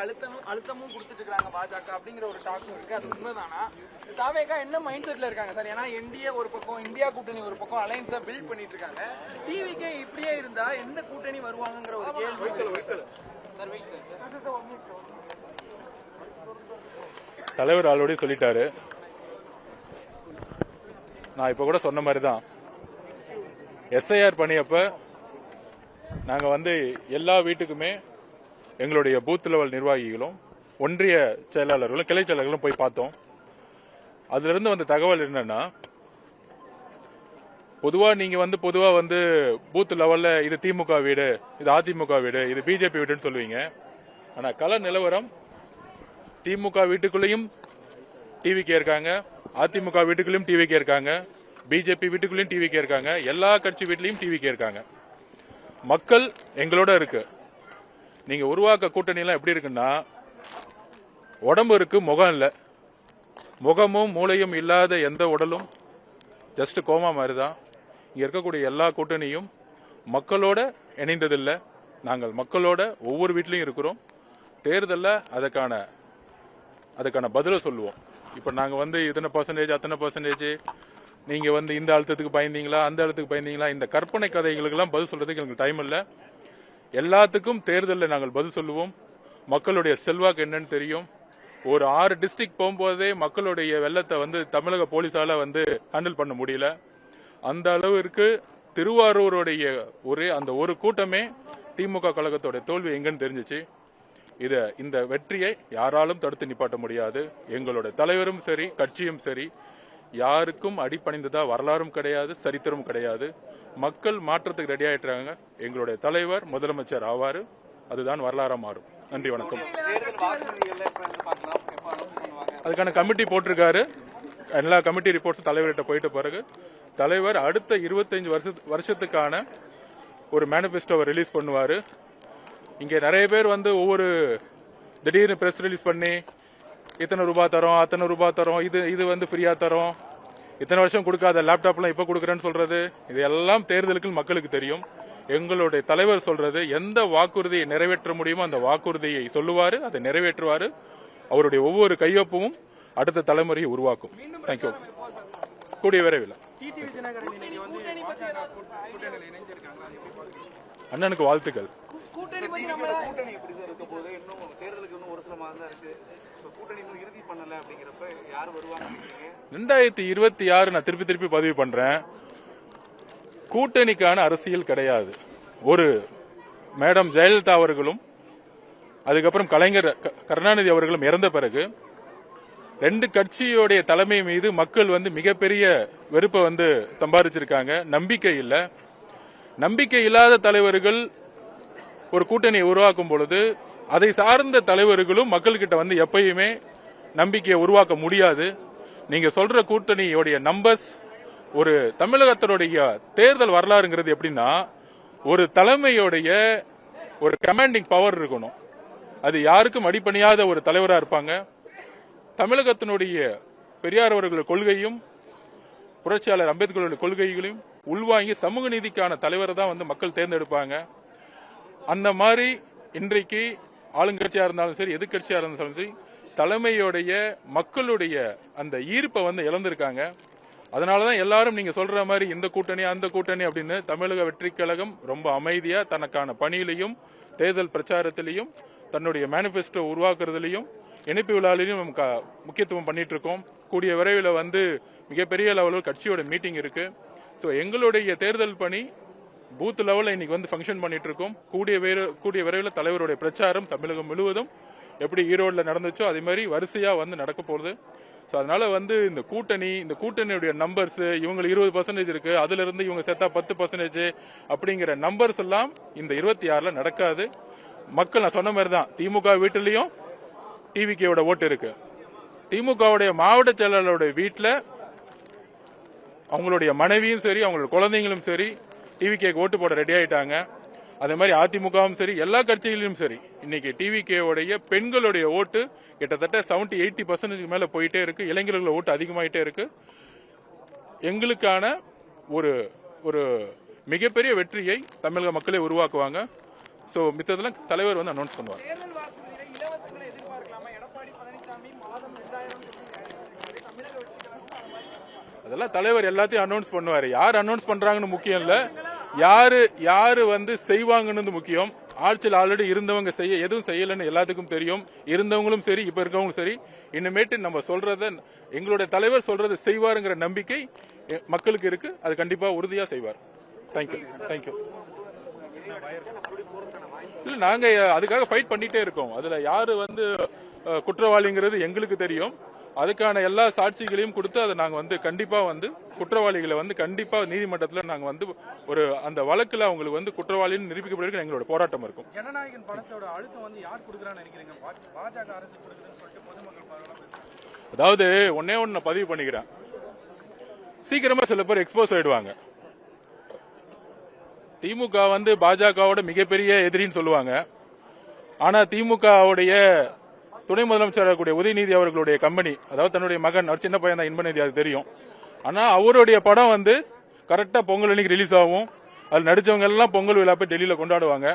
அழுத்தமும் கொடுத்துட்டு இருக்காங்க பாஜக அப்படிங்கிற ஒரு டாக்கும் இருக்கு. அது உண்மைதானா? தாவேகா என்ன மைண்ட் செட்ல இருக்காங்க சார்? ஏன்னா என்டிஏ ஒரு பக்கம், இந்தியா கூட்டணி ஒரு பக்கம் அலைன்ஸா பில்ட் பண்ணிட்டு இருக்காங்க. டிவிக்கே இப்படியே இருந்தா எந்த கூட்டணி வருவாங்கிற ஒரு கேள்வி. தலைவர் ஆல்ரெடி சொல்லிட்டாரு. நான் இப்ப கூட சொன்ன மாதிரி தான், எஸ்ஐஆர் பண்ணியப்ப நாங்க எல்லா வீட்டுக்குமே எங்களுடைய பூத் லெவல் நிர்வாகிகளும் ஒன்றிய செயலாளர்களும் கிளை செயலாளர்களும் போய் பார்த்தோம். அதுல இருந்து வந்த தகவல் என்னன்னா, பொதுவா நீங்க பொதுவா பூத் லெவல்ல இது திமுக வீடு, இது அதிமுக வீடு, இது பிஜேபி வீடுன்னு சொல்லுவீங்க. ஆனா கள நிலவரம், திமுக வீட்டுக்குள்ளேயும் டிவிக்கே இருக்காங்க, அதிமுக வீட்டுக்குள்ளேயும் டிவிக்கே இருக்காங்க, பிஜேபி வீட்டுக்குள்ளேயும் டிவிக்கே இருக்காங்க, எல்லா கட்சி வீட்லயும் டிவிக்கே இருக்காங்க. மக்கள் எங்களோட இருக்கு. நீங்க உருவாக்க கூட்டணி எல்லாம் எப்படி இருக்குன்னா, உடம்பு இருக்கு, முகம் இல்ல. முகமும் மூளையும் இல்லாத எந்த உடலும் ஜஸ்ட் கோமா மாதிரி தான். இங்க இருக்கக்கூடிய எல்லா கூட்டணியும் மக்களோட இணைந்ததில்லை. நாங்கள் மக்களோட ஒவ்வொரு வீட்லயும் இருக்கிறோம். தேர்தலில் அதுக்கான பதில சொல்லுவோம். இப்ப நாங்க இத்தனை பர்சன்டேஜ் அத்தனை பர்சன்டேஜ், நீங்க இந்த அழுத்தத்துக்கு பயந்தீங்களா, அந்த அழுத்தத்துக்கு பயந்தீங்களா, இந்த கற்பனை கதைகளுக்கு எல்லாம் பதில் சொல்றதுக்கு எங்களுக்கு டைம் இல்ல. எல்லாத்துக்கும் தேர்தலில் நாங்கள் பதில் சொல்லுவோம். மக்களுடைய செல்வாக்கு என்னன்னு தெரியும். ஒரு 6 டிஸ்ட்ரிக்ட் போகும்போதே மக்களுடைய வெள்ளத்தை தமிழக போலீஸால ஹேண்டில் பண்ண முடியல. அந்த அளவிற்கு திருவாரூருடைய அந்த ஒரு கூட்டமே திமுக கழகத்தோட தோல்வி எங்கன்னு தெரிஞ்சிச்சு. இந்த வெற்றியை யாராலும் தடுத்து நிப்பாட்ட முடியாது. எங்களோட தலைவரும் சரி, கட்சியும் சரி, யாருக்கும் அடிபணிந்ததா வரலாறும் கிடையாது, சரித்திரமும் கிடையாது. மக்கள் மாற்றத்துக்கு ரெடி ஆயிட்டாங்க. எங்களுடைய தலைவர் முதலமைச்சர் ஆவாரு. அதுதான் வரலாறா மாறும். நன்றி, வணக்கம். அதுக்கான கமிட்டி போட்டிருக்காரு. எல்லா கமிட்டி ரிப்போர்ட்ஸ் தலைவர்கிட்ட போயிட்ட பிறகு தலைவர் அடுத்த 25 வருஷத்துக்கான ஒரு மேனிபெஸ்டோவை ரிலீஸ் பண்ணுவாரு. இங்க நிறைய பேர் ஒவ்வொரு திடீர்னு பிரஸ் ரிலீஸ் பண்ணி இத்தனை ரூபாய் தரோம், அத்தனை ரூபாய் தரோம், இது ஃப்ரீயா தரோம், இத்தனை வருஷம் கொடுக்காத லேப்டாப்லாம் இப்ப கொடுக்கறேன்னு சொல்றது, இது எல்லாம் தேர்தலுக்கு மக்களுக்கு தெரியும். எங்களுடைய தலைவர் சொல்றது, எந்த வாக்குறுதியை நிறைவேற்ற முடியுமோ அந்த வாக்குறுதியை சொல்லுவாரு, அதை நிறைவேற்றுவாரு. அவருடைய ஒவ்வொரு கையொப்பமும் அடுத்த தலைமுறையை உருவாக்கும். தேங்க்யூ. கூடிய விரைவில் அண்ணனுக்கு வாழ்த்துக்கள். 2026 நான் திருப்பி பதிவு பண்றேன். கூட்டணிக்கான அரசியல் கிடையாது. ஒரு மேடம் ஜெயலலிதா அவர்களும் அதுக்கப்புறம் கலைஞர் கருணாநிதி அவர்களும் இறந்த பிறகு 2 கட்சியோடைய தலைமை மீது மக்கள் மிகப்பெரிய வெறுப்பை சம்பாதிச்சிருக்காங்க. நம்பிக்கை இல்ல. நம்பிக்கை இல்லாத தலைவர்கள் ஒரு கூட்டணியை உருவாக்கும் பொழுது அதை சார்ந்த தலைவர்களும் மக்கள்கிட்ட எப்பயுமே நம்பிக்கையை உருவாக்க முடியாது. நீங்க சொல்ற கூட்டணியோடைய நம்பர்ஸ், ஒரு தமிழகத்தினுடைய தேர்தல் வரலாறுங்கிறது எப்படின்னா, ஒரு தலைமையோடைய ஒரு கமாண்டிங் பவர் இருக்கணும். அது யாருக்கும் அடிபணியாத ஒரு தலைவரா இருப்பாங்க. தமிழகத்தினுடைய பெரியார் அவர்கள் கொள்கையும் புரட்சியாளர் அம்பேத்கருடைய கொள்கைகளையும் உள்வாங்கி சமூக நீதிக்கான தலைவரை தான் மக்கள் தேர்ந்தெடுப்பாங்க. அந்த மாதிரி இன்றைக்கு ஆளுங்கட்சியா இருந்தாலும் சரி, எதிர்கட்சியா இருந்தாலும் சரி, தலைமையோடைய மக்களுடைய அந்த ஈர்ப்பை இழந்திருக்காங்க. அதனாலதான் எல்லாரும் நீங்க சொல்ற மாதிரி இந்த கூட்டணி அந்த கூட்டணி அப்படின்னு தமிழக வெற்றி கழகம் ரொம்ப அமைதியா தனக்கான பணியிலையும் தேர்தல் பிரச்சாரத்திலையும் தன்னுடைய மேனிபெஸ்டோ உருவாக்குறதுலையும் இணைப்பு விழாவிலையும் முக்கியத்துவம் பண்ணிட்டு இருக்கோம். கூடிய விரைவில் மிகப்பெரிய லெவலில் கட்சியோட மீட்டிங் இருக்கு. ஸோ எங்களுடைய தேர்தல் பணி பூத் லெவலில் இன்னைக்கு ஃபங்க்ஷன் பண்ணிட்டு இருக்கோம். கூடிய விரைவில் தலைவருடைய பிரச்சாரம் தமிழகம் முழுவதும் எப்படி ஈரோடுல நடந்துச்சோ அதே மாதிரி வரிசையா நடக்க போகுது. ஸோ அதனால இந்த கூட்டணியுடைய நம்பர்ஸ், இவங்க 20% இருக்கு, அதுல இருந்து இவங்க சேர்த்தா 10% அப்படிங்கிற நம்பர்ஸ் எல்லாம் இந்த 26ல நடக்காது. மக்கள் நான் சொன்ன மாதிரி தான், திமுக வீட்டிலையும் டிவிகேவோட ஓட்டு இருக்கு. திமுகவுடைய மாவட்ட செயலாளருடைய வீட்டில் அவங்களுடைய மனைவியும் சரி, அவங்களோட குழந்தைங்களும் சரி டிவிகேக்கு ஓட்டு போட ரெடி ஆயிட்டாங்க. அதே மாதிரி அதிமுகவும் சரி, எல்லா கட்சிகளிலும் சரி, இன்னைக்கு டிவிகேவுடைய பெண்களுடைய ஓட்டு கிட்டத்தட்ட 70-80% மேல போயிட்டே இருக்கு. இளைஞர்களோட ஓட்டு அதிகமாயிட்டே இருக்கு. எங்களுக்கான ஒரு மிகப்பெரிய வெற்றியை தமிழக மக்களே உருவாக்குவாங்க. சோ மித்ததெல்லாம் தலைவர் அனௌன்ஸ் பண்ணுவாங்க. சும்மா இருக்கலாமா? எடப்பாடி பழனிசாமி மாதம் 2000 தமிழக வெற்றிகளாகவும் அந்த மாதிரி அதெல்லாம் தலைவர் எல்லாத்தையும் அனௌன்ஸ் பண்ணுவாரு. யார் அனௌன்ஸ் பண்றாங்கன்னு முக்கியம் இல்ல, யாரு வந்து செய்வாங்கன்னு முக்கியம். ஆட்சியில் ஆல்ரெடி இருந்தவங்க எதுவும் செய்யலன்னு எல்லாத்துக்கும் தெரியும். இருந்தவங்களும் சரி, இப்ப இருக்கவங்களும் சரி. இனிமேட்டு நம்ம சொல்றத, எங்களுடைய தலைவர் சொல்றதை செய்வாருங்கிற நம்பிக்கை மக்களுக்கு இருக்கு. அது கண்டிப்பா உறுதியா செய்வார். தேங்க்யூ. இல்ல, நாங்க அதுக்காக ஃபைட் பண்ணிட்டே இருக்கோம். அதுல யாரு வந்து குற்றவாளிங்கிறது எங்களுக்கு தெரியும். அதுக்கான எல்லா சாட்சிகளையும் கொடுத்து அதை நாங்க வந்து கண்டிப்பா வந்து குற்றவாளிகளை வந்து கண்டிப்பா நீதிமன்றத்தில் நாங்க வந்து ஒரு அந்த வழக்குல அவங்களுக்கு வந்து குற்றவாளின்னு நிரூபிக்கப்படுறதுக்கு எங்களோட போராட்டம் இருக்கும். ஜனநாயகன் படத்தோட அழுத்தம் வந்து யார் கொடுக்குறான்னு நினைக்கிறீங்க? பாஜக அரசு கொடுக்குதுன்னு சொல்லிட்டு பொதுமக்கள் பார்க்கலாம். அதாவது ஒன்னே ஒன்னு நான் பதிவு பண்ணிக்கிறேன். சீக்கிரமா சில பேர் எக்ஸ்போஸ் ஆயிடுவாங்க. திமுக வந்து பாஜகவோட மிகப்பெரிய எதிரின்னு சொல்லுவாங்க. ஆனா திமுகவுடைய துணை முதலமைச்சர் கூடிய உதயநிதி அவர்களுடைய கம்பெனி, அதாவது தன்னுடைய மகன், அவர் சின்ன பையன் தான், இன்பநிதி, அது தெரியும். ஆனா அவருடைய படம் வந்து கரெக்டா பொங்கல் அன்னைக்கு ரிலீஸ் ஆகும். அது நடிச்சவங்க எல்லாம் பொங்கல் விழா போய் டெல்லியில கொண்டாடுவாங்க.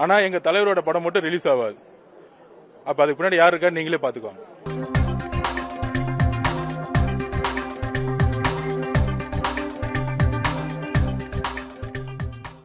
ஆனா எங்க தலைவரோட படம் மட்டும் ரிலீஸ் ஆகாது. அப்ப அதுக்கு பின்னாடி யாரு இருக்கா நீங்களே பாத்துக்கோங்க.